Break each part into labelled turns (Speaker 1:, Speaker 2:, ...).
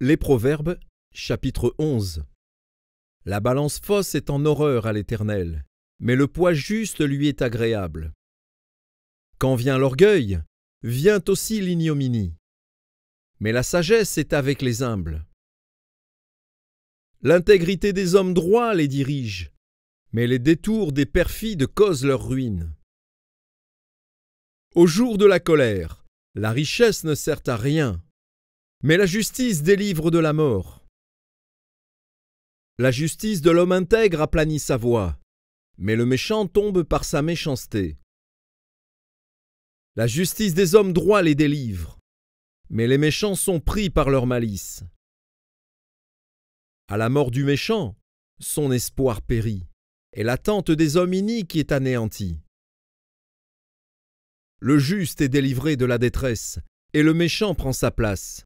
Speaker 1: Les Proverbes, chapitre 11. La balance fausse est en horreur à l'Éternel, mais le poids juste lui est agréable. Quand vient l'orgueil, vient aussi l'ignominie, mais la sagesse est avec les humbles. L'intégrité des hommes droits les dirige, mais les détours des perfides causent leur ruine. Au jour de la colère, la richesse ne sert à rien, mais la justice délivre de la mort. La justice de l'homme intègre aplanit sa voie, mais le méchant tombe par sa méchanceté. La justice des hommes droits les délivre, mais les méchants sont pris par leur malice. À la mort du méchant, son espoir périt, et l'attente des hommes iniques est anéantie. Le juste est délivré de la détresse, et le méchant prend sa place.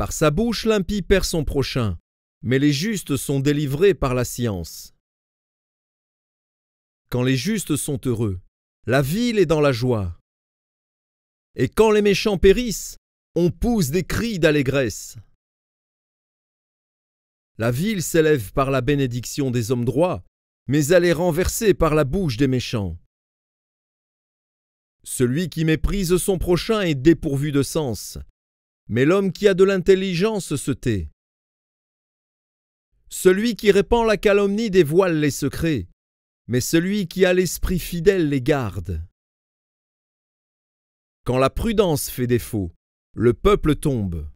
Speaker 1: Par sa bouche, l'impie perd son prochain, mais les justes sont délivrés par la science. Quand les justes sont heureux, la ville est dans la joie. Et quand les méchants périssent, on pousse des cris d'allégresse. La ville s'élève par la bénédiction des hommes droits, mais elle est renversée par la bouche des méchants. Celui qui méprise son prochain est dépourvu de sens, mais l'homme qui a de l'intelligence se tait. Celui qui répand la calomnie dévoile les secrets, mais celui qui a l'esprit fidèle les garde. Quand la prudence fait défaut, le peuple tombe,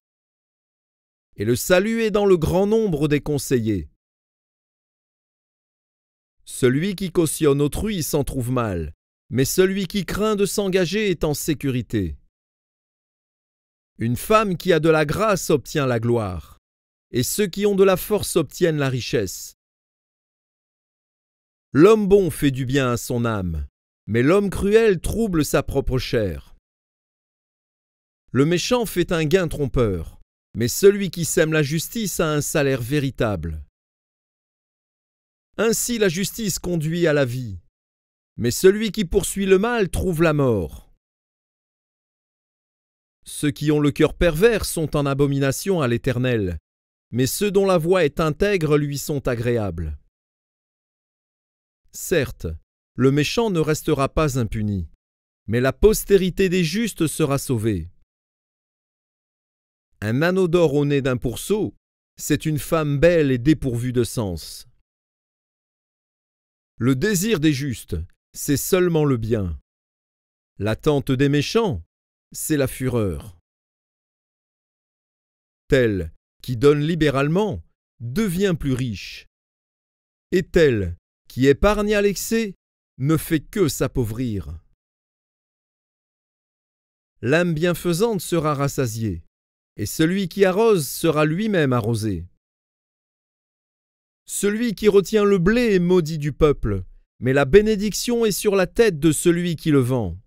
Speaker 1: et le salut est dans le grand nombre des conseillers. Celui qui cautionne autrui s'en trouve mal, mais celui qui craint de s'engager est en sécurité. Une femme qui a de la grâce obtient la gloire, et ceux qui ont de la force obtiennent la richesse. L'homme bon fait du bien à son âme, mais l'homme cruel trouble sa propre chair. Le méchant fait un gain trompeur, mais celui qui sème la justice a un salaire véritable. Ainsi la justice conduit à la vie, mais celui qui poursuit le mal trouve la mort. Ceux qui ont le cœur pervers sont en abomination à l'Éternel, mais ceux dont la voie est intègre lui sont agréables. Certes, le méchant ne restera pas impuni, mais la postérité des justes sera sauvée. Un anneau d'or au nez d'un pourceau, c'est une femme belle et dépourvue de sens. Le désir des justes, c'est seulement le bien. L'attente des méchants, c'est la fureur. Tel qui donne libéralement devient plus riche, et tel qui épargne à l'excès ne fait que s'appauvrir. L'âme bienfaisante sera rassasiée, et celui qui arrose sera lui-même arrosé. Celui qui retient le blé est maudit du peuple, mais la bénédiction est sur la tête de celui qui le vend.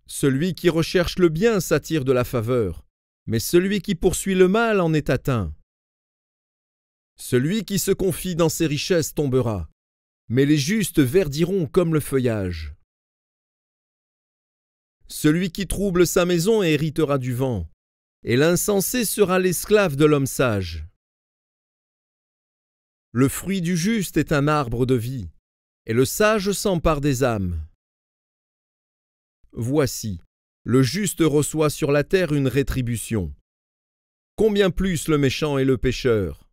Speaker 1: Celui qui recherche le bien s'attire de la faveur, mais celui qui poursuit le mal en est atteint. Celui qui se confie dans ses richesses tombera, mais les justes verdiront comme le feuillage. Celui qui trouble sa maison héritera du vent, et l'insensé sera l'esclave de l'homme sage. Le fruit du juste est un arbre de vie, et le sage s'empare des âmes. Voici, le juste reçoit sur la terre une rétribution. Combien plus le méchant et le pécheur?